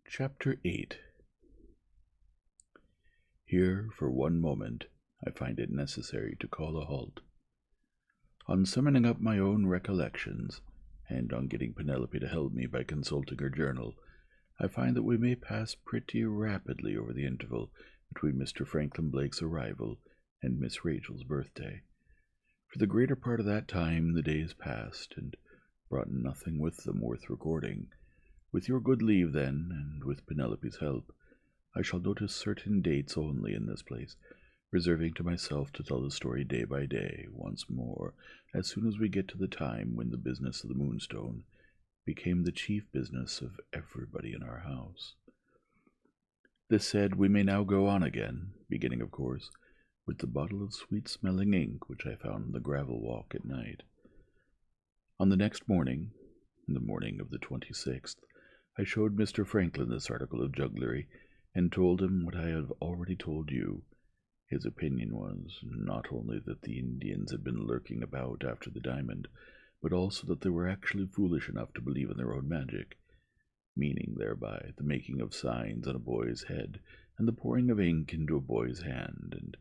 Chapter 8. Here, for one moment, I find it necessary to call a halt. On summoning up my own recollections, and on getting Penelope to help me by consulting her journal, I find that we may pass pretty rapidly over the interval between Mr. Franklin Blake's arrival and Miss Rachel's birthday. For the greater part of that time the days passed, and brought nothing with them worth recording. With your good leave, then, and with Penelope's help, I shall notice certain dates only in this place, reserving to myself to tell the story day by day, once more, as soon as we get to the time when the business of the Moonstone became the chief business of everybody in our house. This said, we may now go on again, beginning, of course, with the bottle of sweet-smelling ink which I found on the gravel walk at night. On the next morning, the morning of the 26th, I showed Mr. Franklin this article of jugglery, and told him what I have already told you. His opinion was, not only that the Indians had been lurking about after the diamond, but also that they were actually foolish enough to believe in their own magic, meaning thereby the making of signs on a boy's head, and the pouring of ink into a boy's hand, and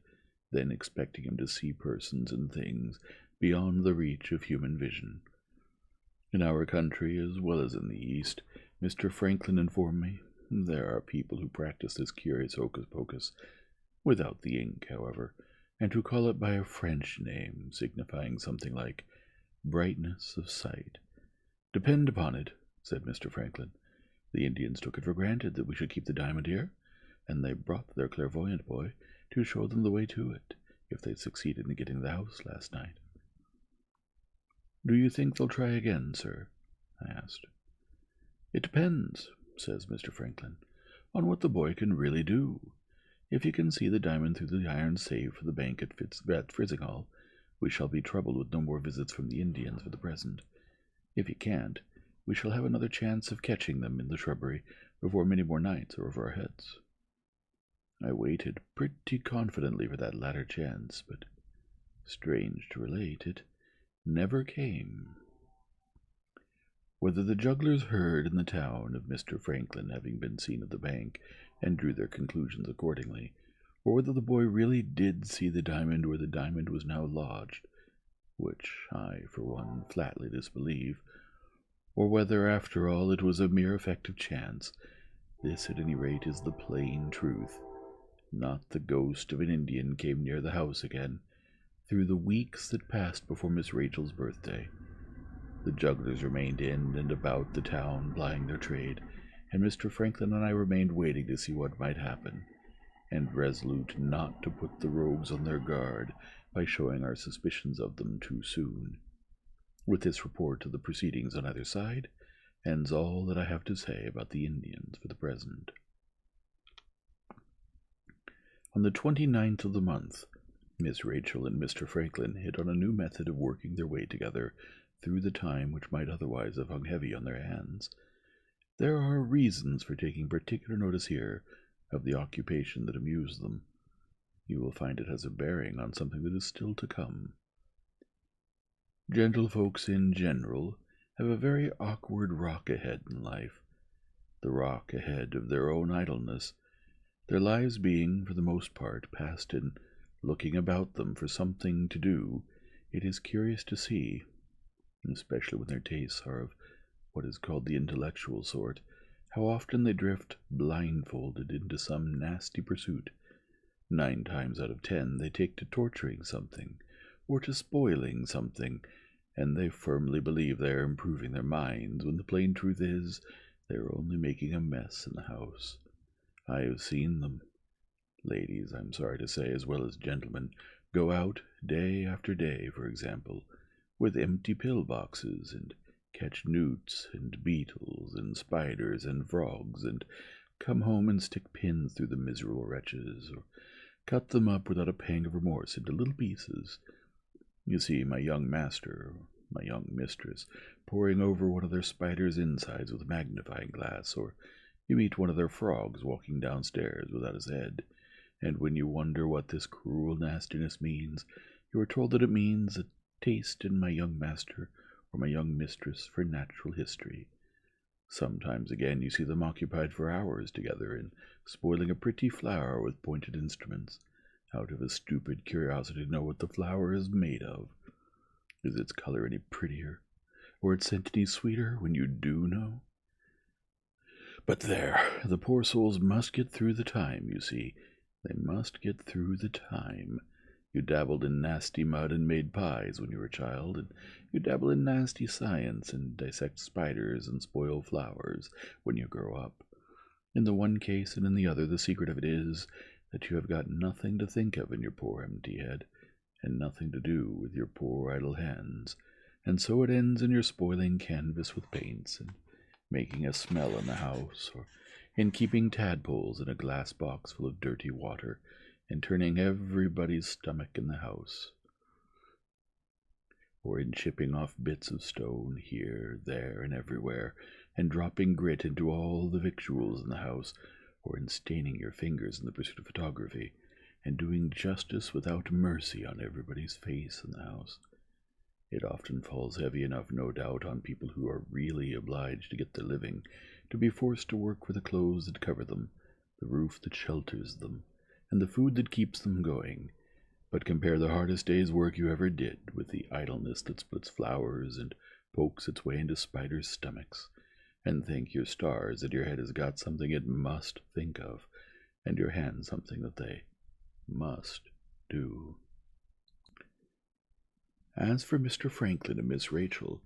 then expecting him to see persons and things beyond the reach of human vision. In our country, as well as in the East, Mr. Franklin informed me, there are people who practice this curious hocus-pocus, without the ink, however, and who call it by a French name, signifying something like brightness of sight. Depend upon it, said Mr. Franklin, the Indians took it for granted that we should keep the diamond here, and they brought their clairvoyant boy to show them the way to it, if they succeeded in getting the house last night. Do you think they'll try again, sir? I asked. It depends, says Mr. Franklin, on what the boy can really do. If he can see the diamond through the iron safe of the bank at Frizinghall, we shall be troubled with no more visits from the Indians for the present. If he can't, we shall have another chance of catching them in the shrubbery before many more nights are over our heads. I waited pretty confidently for that latter chance, but, strange to relate, it never came. Whether the jugglers heard in the town of Mr. Franklin having been seen at the bank, and drew their conclusions accordingly, or whether the boy really did see the diamond where the diamond was now lodged, which I, for one, flatly disbelieve, or whether, after all, it was a mere effect of chance, this, at any rate, is the plain truth. Not the ghost of an Indian came near the house again, through the weeks that passed before Miss Rachel's birthday. The jugglers remained in and about the town, plying their trade, and Mr. Franklin and I remained waiting to see what might happen, and resolute not to put the rogues on their guard by showing our suspicions of them too soon. With this report of the proceedings on either side, ends all that I have to say about the Indians for the present. On the 29th of the month, Miss Rachel and Mr. Franklin hit on a new method of working their way together through the time which might otherwise have hung heavy on their hands. There are reasons for taking particular notice here of the occupation that amused them. You will find it has a bearing on something that is still to come. Gentlefolks in general have a very awkward rock ahead in life, the rock ahead of their own idleness, their lives being, for the most part, passed in looking about them for something to do. It is curious to see, especially when their tastes are of what is called the intellectual sort, how often they drift blindfolded into some nasty pursuit. 9 times out of 10 they take to torturing something, or to spoiling something, and they firmly believe they are improving their minds, when the plain truth is they are only making a mess in the house. I have seen them, ladies, I'm sorry to say, as well as gentlemen, go out day after day, for example, with empty pill-boxes, and catch newts and beetles and spiders and frogs, and come home and stick pins through the miserable wretches, or cut them up without a pang of remorse into little pieces. You see my young master, or my young mistress, poring over one of their spiders' insides with a magnifying glass, or you meet one of their frogs walking downstairs without his head, and when you wonder what this cruel nastiness means, you are told that it means a taste in my young master or my young mistress for natural history. Sometimes again you see them occupied for hours together in spoiling a pretty flower with pointed instruments, out of a stupid curiosity to know what the flower is made of. Is its color any prettier, or its scent any sweeter, when you do know? But there, the poor souls must get through the time, you see. They must get through the time. You dabbled in nasty mud and made pies when you were a child, and you dabble in nasty science and dissect spiders and spoil flowers when you grow up. In the one case and in the other, the secret of it is that you have got nothing to think of in your poor empty head, and nothing to do with your poor idle hands, and so it ends in your spoiling canvas with paints, and making a smell in the house, or in keeping tadpoles in a glass box full of dirty water, and turning everybody's stomach in the house, or in chipping off bits of stone here, there, and everywhere, and dropping grit into all the victuals in the house, or in staining your fingers in the pursuit of photography, and doing justice without mercy on everybody's face in the house. It often falls heavy enough, no doubt, on people who are really obliged to get their living, to be forced to work for the clothes that cover them, the roof that shelters them, and the food that keeps them going. But compare the hardest day's work you ever did with the idleness that splits flowers and pokes its way into spiders' stomachs, and thank your stars that your head has got something it must think of, and your hands something that they must do. As for Mr. Franklin and Miss Rachel,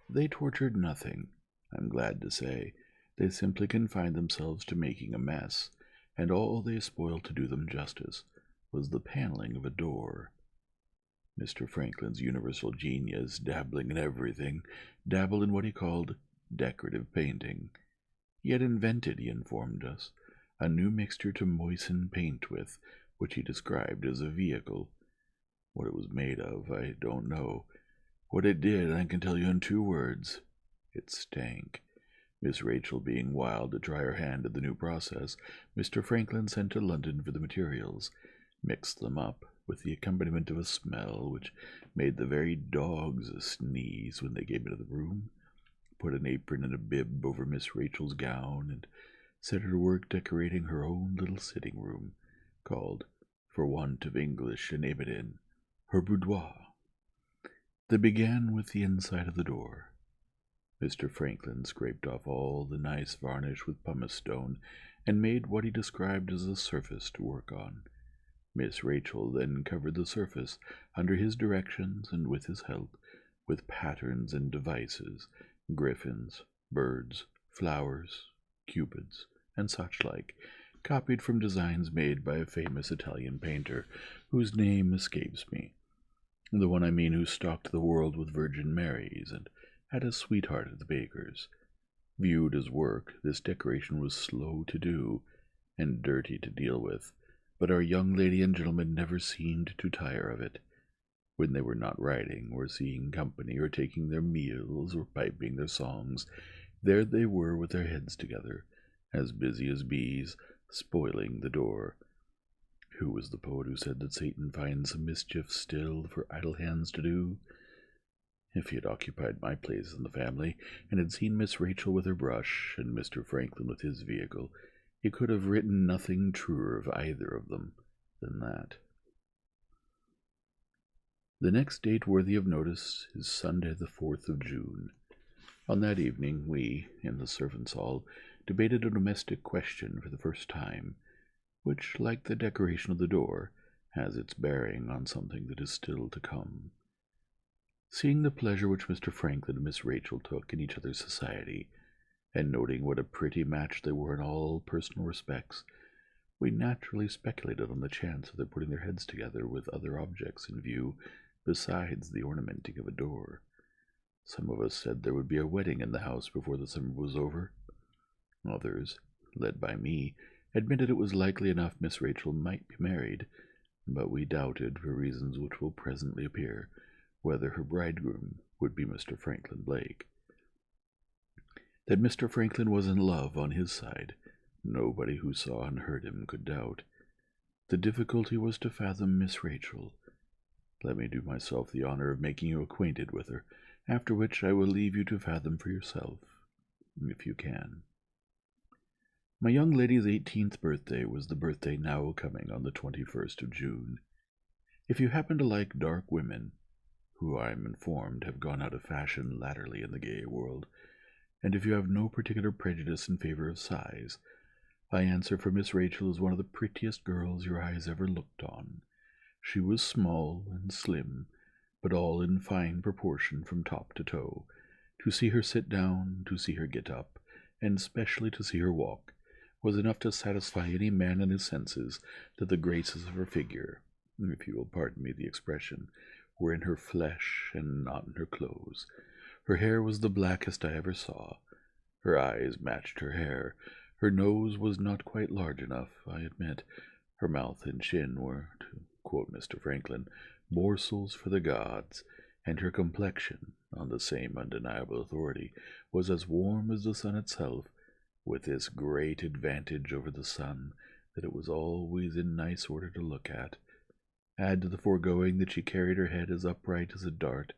they tortured nothing, I'm glad to say. They simply confined themselves to making a mess, and all they spoiled, to do them justice, was the paneling of a door. Mr. Franklin's universal genius, dabbling in everything, dabbled in what he called decorative painting. He had invented, he informed us, a new mixture to moisten paint with, which he described as a vehicle. What it was made of, I don't know. What it did, I can tell you in 2 words. It stank. Miss Rachel being wild to try her hand at the new process, Mr. Franklin sent to London for the materials, mixed them up, with the accompaniment of a smell which made the very dogs sneeze when they came into the room, put an apron and a bib over Miss Rachel's gown, and set her to work decorating her own little sitting-room, called, for want of English to name it in, her boudoir. They began with the inside of the door. Mr. Franklin scraped off all the nice varnish with pumice stone, and made what he described as a surface to work on. Miss Rachel then covered the surface, under his directions and with his help, with patterns and devices, griffins, birds, flowers, cupids, and such like, copied from designs made by a famous Italian painter, whose name escapes me. The one I mean who stalked the world with Virgin Marys, and had a sweetheart at the baker's. Viewed as work, this decoration was slow to do, and dirty to deal with, but our young lady and gentleman never seemed to tire of it. When they were not writing, or seeing company, or taking their meals, or piping their songs, there they were with their heads together, as busy as bees, spoiling the door. Who was the poet who said that Satan finds some mischief still for idle hands to do? If he had occupied my place in the family, and had seen Miss Rachel with her brush, and Mr. Franklin with his vehicle, he could have written nothing truer of either of them than that. The next date worthy of notice is Sunday the 4th of June. On that evening we, in the servants' hall, debated a domestic question for the first time, which, like the decoration of the door, has its bearing on something that is still to come. Seeing the pleasure which Mr. Franklin and Miss Rachel took in each other's society, and noting what a pretty match they were in all personal respects, we naturally speculated on the chance of their putting their heads together with other objects in view besides the ornamenting of a door. Some of us said there would be a wedding in the house before the summer was over. Others, led by me, admitted it was likely enough Miss Rachel might be married, but we doubted, for reasons which will presently appear, whether her bridegroom would be Mr. Franklin Blake. That Mr. Franklin was in love on his side, nobody who saw and heard him could doubt. The difficulty was to fathom Miss Rachel. Let me do myself the honor of making you acquainted with her, after which I will leave you to fathom for yourself. if you can. My young lady's 18th birthday was the birthday now coming on the 21st of June. If you happen to like dark women, who I am informed have gone out of fashion latterly in the gay world, and if you have no particular prejudice in favor of size, I answer for Miss Rachel is one of the prettiest girls your eyes ever looked on. She was small and slim, but all in fine proportion from top to toe. To see her sit down, to see her get up, and especially to see her walk, was enough to satisfy any man in his senses that the graces of her figure, if you will pardon me the expression, were in her flesh and not in her clothes. Her hair was the blackest I ever saw. Her eyes matched her hair. Her nose was not quite large enough, I admit. Her mouth and chin were, to quote Mr. Franklin, morsels for the gods, and her complexion, on the same undeniable authority, was as warm as the sun itself, with this great advantage over the sun, that it was always in nice order to look at. Add to the foregoing that she carried her head as upright as a dart,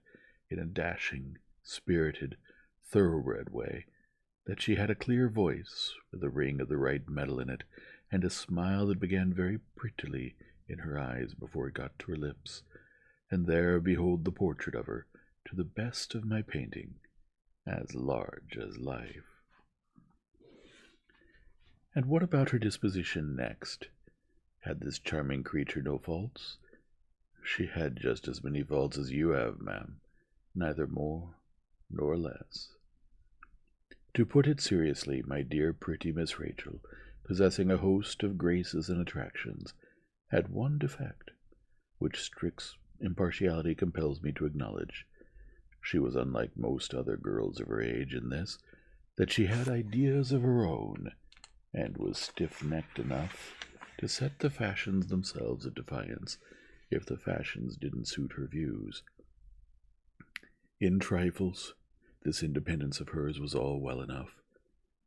in a dashing, spirited, thoroughbred way, that she had a clear voice, with a ring of the right metal in it, and a smile that began very prettily in her eyes before it got to her lips. And there behold the portrait of her, to the best of my painting, as large as life. And what about her disposition next? Had this charming creature no faults? She had just as many faults as you have, ma'am, neither more nor less. To put it seriously, my dear pretty Miss Rachel, possessing a host of graces and attractions, had one defect, which strict impartiality compels me to acknowledge. She was unlike most other girls of her age in this, that she had ideas of her own, and was stiff-necked enough to set the fashions themselves at defiance, if the fashions didn't suit her views. In trifles, this independence of hers was all well enough,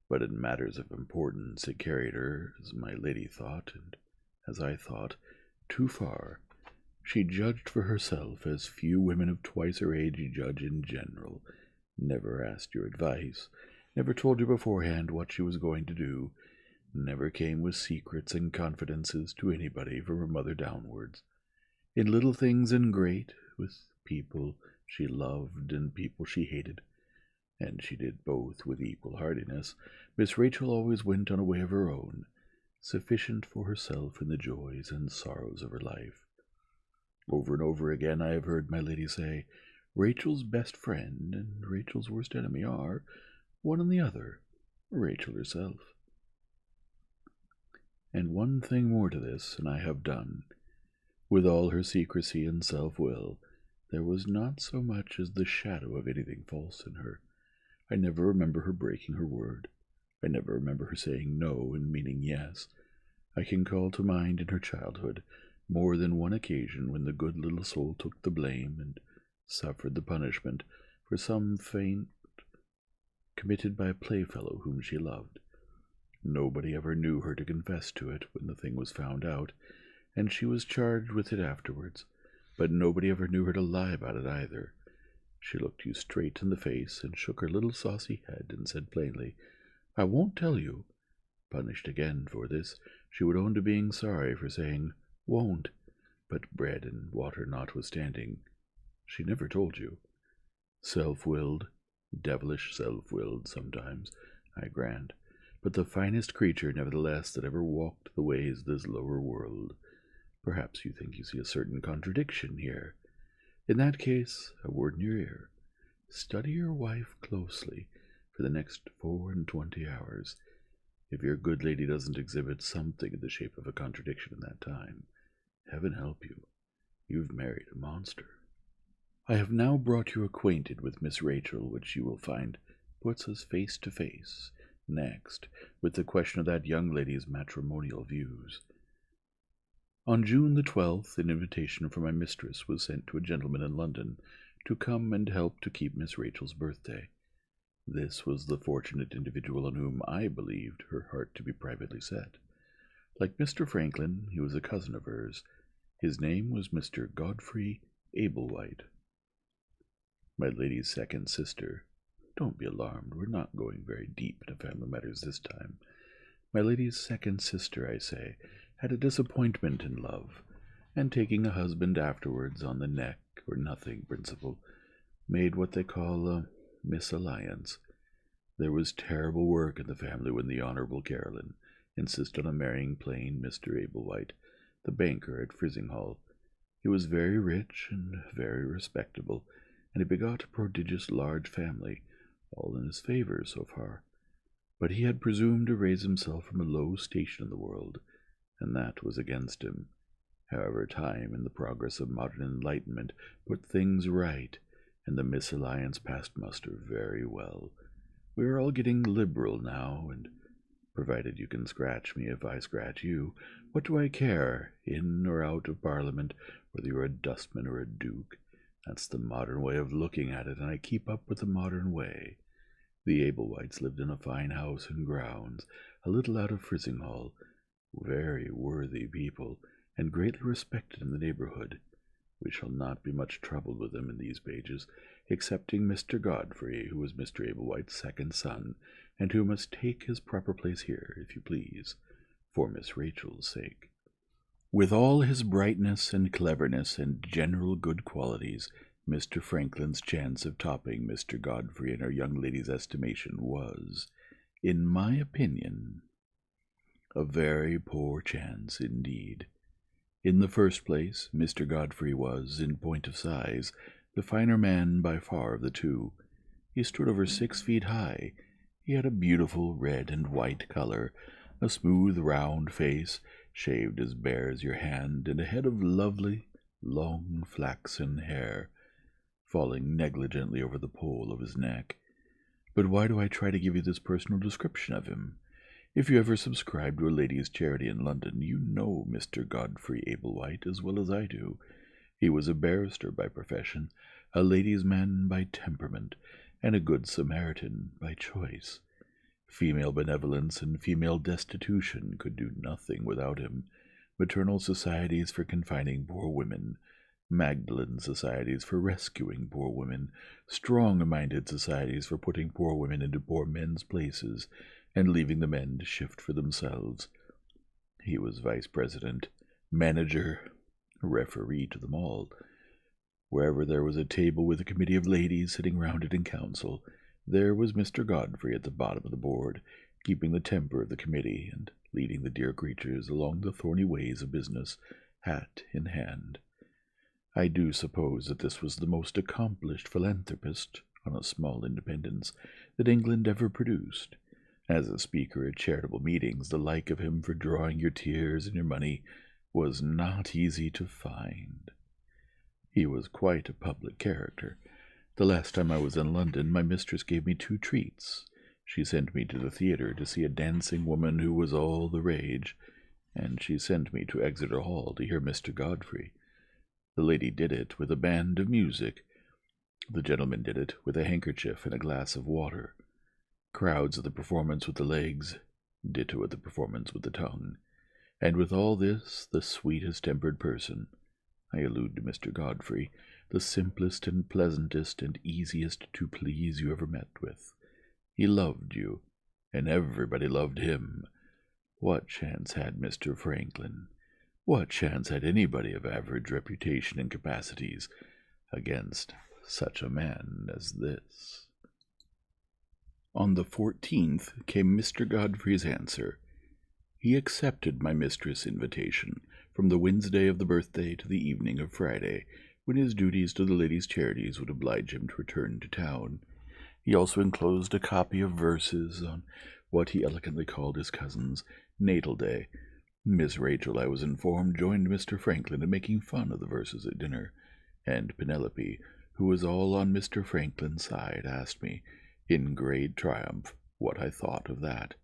but in matters of importance it carried her, as my lady thought, and as I thought, too far. She judged for herself as few women of twice her age judge in general, never asked your advice, never told you beforehand what she was going to do, never came with secrets and confidences to anybody from her mother downwards. In little things and great, with people she loved and people she hated, and she did both with equal heartiness, Miss Rachel always went on a way of her own, sufficient for herself in the joys and sorrows of her life. Over and over again I have heard my lady say, Rachel's best friend and Rachel's worst enemy are, one and the other, Rachel herself. And one thing more to this, and I have done. With all her secrecy and self-will, there was not so much as the shadow of anything false in her. I never remember her breaking her word. I never remember her saying no and meaning yes. I can call to mind in her childhood more than one occasion when the good little soul took the blame and suffered the punishment for some feint committed by a playfellow whom she loved. Nobody ever knew her to confess to it when the thing was found out, and she was charged with it afterwards, but nobody ever knew her to lie about it either. She looked you straight in the face and shook her little saucy head and said plainly, I won't tell you. Punished again for this, she would own to being sorry for saying, won't, but bread and water notwithstanding, she never told you. Self-willed, devilish self-willed sometimes, I grant, but the finest creature, nevertheless, that ever walked the ways of this lower world. Perhaps you think you see a certain contradiction here. In that case, a word in your ear. Study your wife closely for the next 24 hours. If your good lady doesn't exhibit something in the shape of a contradiction in that time, heaven help you, you've married a monster. I have now brought you acquainted with Miss Rachel, which you will find puts us face to face, next, with the question of that young lady's matrimonial views. On June the 12th, an invitation from my mistress was sent to a gentleman in London to come and help to keep Miss Rachel's birthday. This was the fortunate individual on whom I believed her heart to be privately set. Like Mr. Franklin, he was a cousin of hers. His name was Mr. Godfrey Ablewhite, my lady's second sister. Don't be alarmed. We're not going very deep into family matters this time. My lady's second sister, I say, had a disappointment in love, and taking a husband afterwards on the neck or nothing principle, made what they call a misalliance. There was terrible work in the family when the Honourable Caroline insisted on marrying plain Mr. Ablewhite, the banker at Frizinghall. He was very rich and very respectable, and he begot a prodigious large family, all in his favour so far. But he had presumed to raise himself from a low station in the world, and that was against him. However, time and the progress of modern enlightenment put things right, and the misalliance passed muster very well. We are all getting liberal now, and provided you can scratch me if I scratch you, what do I care, in or out of Parliament, whether you're a dustman or a duke? That's the modern way of looking at it, and I keep up with the modern way. The Ablewhites lived in a fine house and grounds, a little out of Frizinghall, very worthy people, and greatly respected in the neighbourhood. We shall not be much troubled with them in these pages, excepting Mr. Godfrey, who was Mr. Ablewhite's second son, and who must take his proper place here, if you please, for Miss Rachel's sake. With all his brightness and cleverness and general good qualities, Mr. Franklin's chance of topping Mr. Godfrey in our young lady's estimation was, in my opinion, a very poor chance indeed. In the first place, Mr. Godfrey was, in point of size, the finer man by far of the two. He stood over 6 feet high. He had a beautiful red and white color, a smooth round face, shaved as bare as your hand, and a head of lovely, long flaxen hair, falling negligently over the pole of his neck. But why do I try to give you this personal description of him? If you ever subscribe to a ladies' charity in London, you know Mr. Godfrey Ablewhite as well as I do. He was a barrister by profession, a ladies' man by temperament, and a good Samaritan by choice. Female benevolence and female destitution could do nothing without him. Maternal societies for confining poor women, Magdalen societies for rescuing poor women, strong-minded societies for putting poor women into poor men's places, and leaving the men to shift for themselves. He was vice-president, manager, referee to them all. Wherever there was a table with a committee of ladies sitting round it in council, there was Mr. Godfrey at the bottom of the board, keeping the temper of the committee, and leading the dear creatures along the thorny ways of business, hat in hand. I do suppose that this was the most accomplished philanthropist, on a small independence, that England ever produced. As a speaker at charitable meetings, the like of him for drawing your tears and your money was not easy to find. He was quite a public character. The last time I was in London, my mistress gave me 2 treats. She sent me to the theatre to see a dancing woman who was all the rage, and she sent me to Exeter Hall to hear Mr. Godfrey. The lady did it with a band of music. The gentleman did it with a handkerchief and a glass of water. Crowds at the performance with the legs, ditto at the performance with the tongue. And with all this, the sweetest-tempered person, I allude to Mr. Godfrey, the simplest and pleasantest and easiest to please you ever met with. He loved you, and everybody loved him. What chance had Mr. Franklin? What chance had anybody of average reputation and capacities against such a man as this? On the 14th came Mr. Godfrey's answer. He accepted my mistress' invitation from the Wednesday of the birthday to the evening of Friday, when his duties to the ladies' charities would oblige him to return to town. He also enclosed a copy of verses on what he elegantly called his cousin's natal day. Miss Rachel, I was informed, joined Mr. Franklin in making fun of the verses at dinner, and Penelope, who was all on Mr. Franklin's side, asked me, in great triumph, what I thought of that.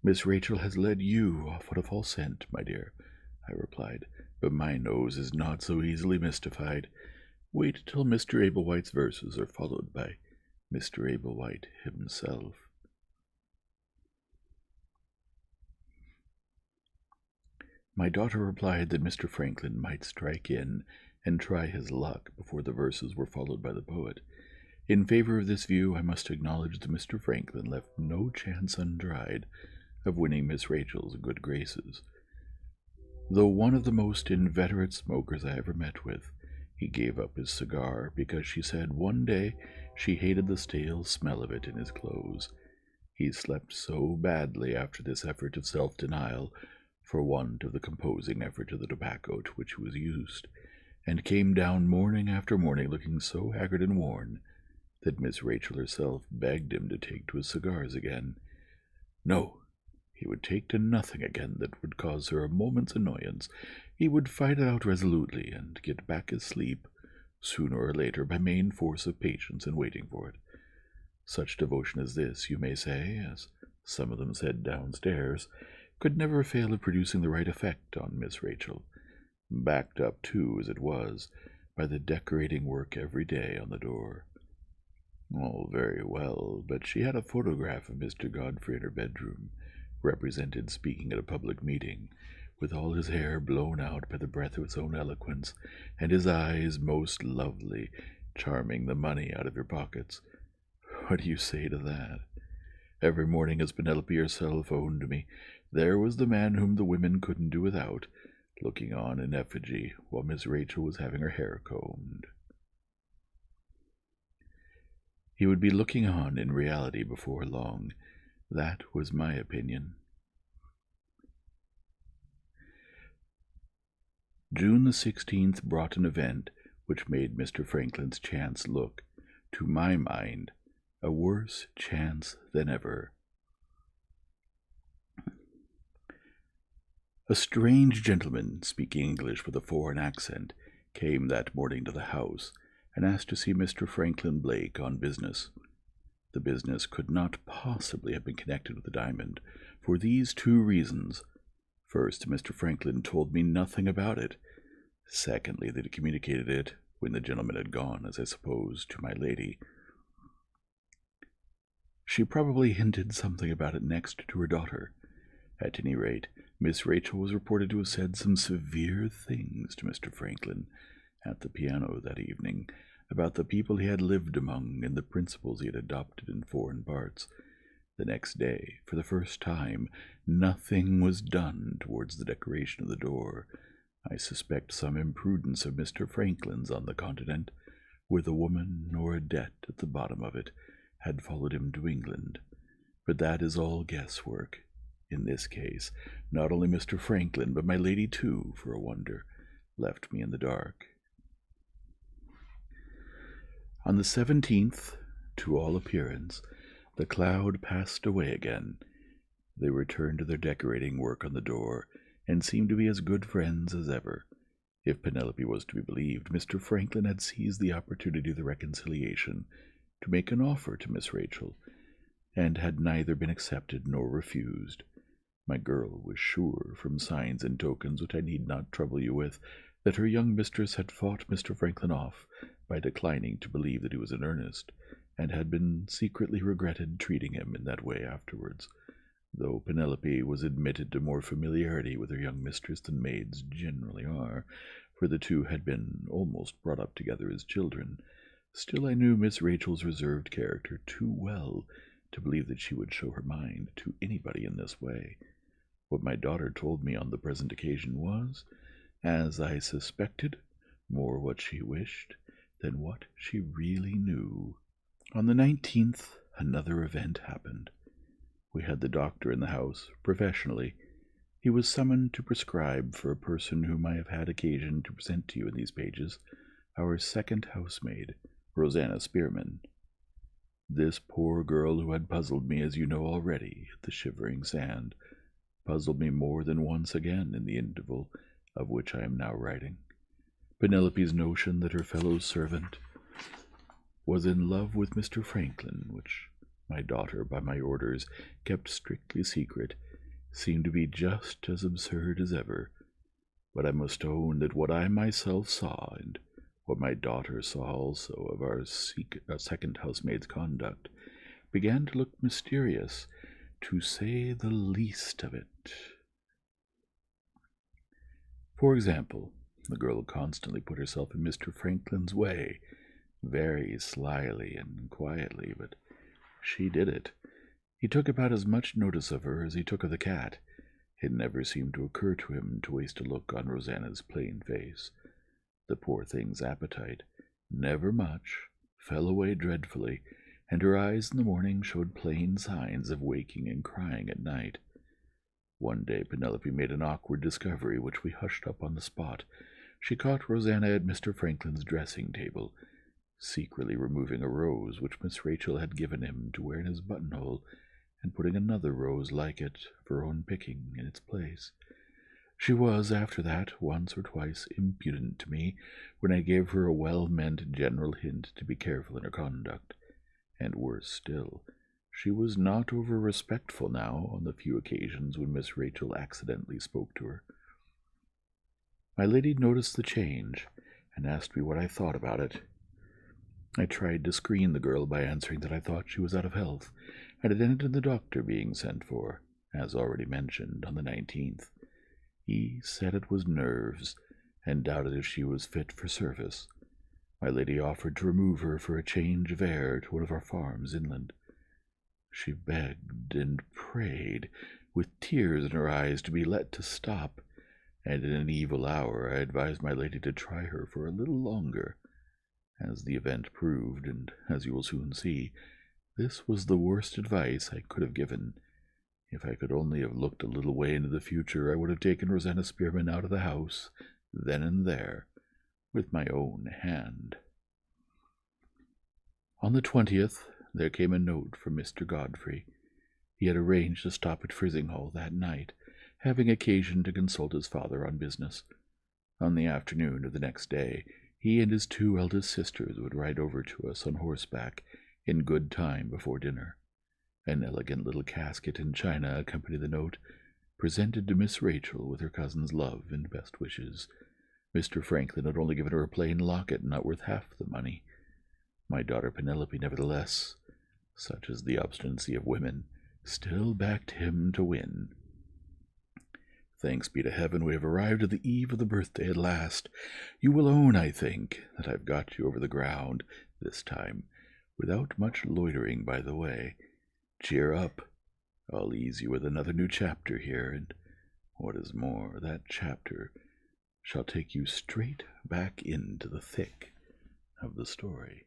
Miss Rachel has led you off on a false scent, my dear, I replied, but my nose is not so easily mystified. Wait till Mr. Ablewhite's verses are followed by Mr. Ablewhite himself. My daughter replied that Mr. Franklin might strike in and try his luck before the verses were followed by the poet. In favor of this view, I must acknowledge that Mr. Franklin left no chance untried of winning Miss Rachel's good graces. Though one of the most inveterate smokers I ever met with, he gave up his cigar because she said one day she hated the stale smell of it in his clothes. He slept so badly after this effort of self-denial, for want of the composing effort of the tobacco to which he was used, and came down morning after morning looking so haggard and worn, that Miss Rachel herself begged him to take to his cigars again. No, he would take to nothing again that would cause her a moment's annoyance. He would fight it out resolutely, and get back his sleep, sooner or later, by main force of patience and waiting for it. Such devotion as this, you may say, as some of them said downstairs, could never fail of producing the right effect on Miss Rachel, backed up, too, as it was, by the decorating work every day on the door. All very well, but she had a photograph of Mr. Godfrey in her bedroom, represented speaking at a public meeting, with all his hair blown out by the breath of its own eloquence, and his eyes most lovely, charming the money out of your pockets. What do you say to that? Every morning, as Penelope herself owned to me, there was the man whom the women couldn't do without, looking on in effigy while Miss Rachel was having her hair combed. He would be looking on in reality before long. That was my opinion. June the 16th brought an event which made Mr. Franklin's chance look, to my mind, a worse chance than ever. A strange gentleman, speaking English with a foreign accent, came that morning to the house, and asked to see Mr. Franklin Blake on business. The business could not possibly have been connected with the diamond, for these two reasons. First, Mr. Franklin told me nothing about it. Secondly, that he communicated it, when the gentleman had gone, as I supposed, to my lady. She probably hinted something about it next to her daughter. At any rate, Miss Rachel was reported to have said some severe things to Mr. Franklin at the piano that evening, about the people he had lived among and the principles he had adopted in foreign parts. The next day, for the first time, nothing was done towards the decoration of the door. I suspect some imprudence of Mr. Franklin's on the continent, with a woman or a debt at the bottom of it, had followed him to England. But that is all guesswork. In this case, not only Mr. Franklin, but my lady too, for a wonder, left me in the dark. On the 17th, to all appearance, the cloud passed away again. They returned to their decorating work on the door, and seemed to be as good friends as ever. If Penelope was to be believed, Mr. Franklin had seized the opportunity of the reconciliation to make an offer to Miss Rachel, and had neither been accepted nor refused. My girl was sure, from signs and tokens which I need not trouble you with, that her young mistress had fought Mr. Franklin off by declining to believe that he was in earnest, and had been secretly regretted treating him in that way afterwards, though Penelope was admitted to more familiarity with her young mistress than maids generally are, for the two had been almost brought up together as children. Still, I knew Miss Rachel's reserved character too well to believe that she would show her mind to anybody in this way. What my daughter told me on the present occasion was, as I suspected, more what she wished than what she really knew. On the 19th, another event happened. We had the doctor in the house, professionally. He was summoned to prescribe for a person whom I have had occasion to present to you in these pages, our second housemaid, Rosanna Spearman. This poor girl, who had puzzled me, as you know already, at the Shivering Sand, puzzled me more than once again in the interval of which I am now writing. Penelope's notion that her fellow servant was in love with Mr. Franklin, which my daughter, by my orders, kept strictly secret, seemed to be just as absurd as ever. But I must own that what I myself saw, and what my daughter saw also of our second housemaid's conduct, began to look mysterious, to say the least of it. For example, the girl constantly put herself in Mr. Franklin's way, very slyly and quietly, but she did it. He took about as much notice of her as he took of the cat. It never seemed to occur to him to waste a look on Rosanna's plain face. The poor thing's appetite, never much, fell away dreadfully, and her eyes in the morning showed plain signs of waking and crying at night. One day Penelope made an awkward discovery which we hushed up on the spot. She caught Rosanna at Mr. Franklin's dressing table, secretly removing a rose which Miss Rachel had given him to wear in his buttonhole, and putting another rose like it, of her own picking, in its place. She was, after that, once or twice impudent to me, when I gave her a well-meant general hint to be careful in her conduct. And worse still, she was not over-respectful now on the few occasions when Miss Rachel accidentally spoke to her. My lady noticed the change, and asked me what I thought about it. I tried to screen the girl by answering that I thought she was out of health, and it ended in the doctor being sent for, as already mentioned, on the 19th. He said it was nerves, and doubted if she was fit for service. My lady offered to remove her for a change of air to one of our farms inland. She begged and prayed, with tears in her eyes, to be let to stop, and in an evil hour I advised my lady to try her for a little longer. As the event proved, and as you will soon see, this was the worst advice I could have given. If I could only have looked a little way into the future, I would have taken Rosanna Spearman out of the house, then and there, with my own hand. On the 20th, there came a note from Mr. Godfrey. He had arranged to stop at Frizinghall that night, having occasion to consult his father on business. On the afternoon of the next day, he and his 2 eldest sisters would ride over to us on horseback in good time before dinner. An elegant little casket in china accompanied the note, presented to Miss Rachel with her cousin's love and best wishes. Mr. Franklin had only given her a plain locket, not worth half the money. My daughter Penelope, nevertheless, such is the obstinacy of women, still backed him to win. Thanks be to heaven, we have arrived at the eve of the birthday at last. You will own, I think, that I've got you over the ground this time, without much loitering by the way. Cheer up. I'll ease you with another new chapter here, and what is more, that chapter shall take you straight back into the thick of the story.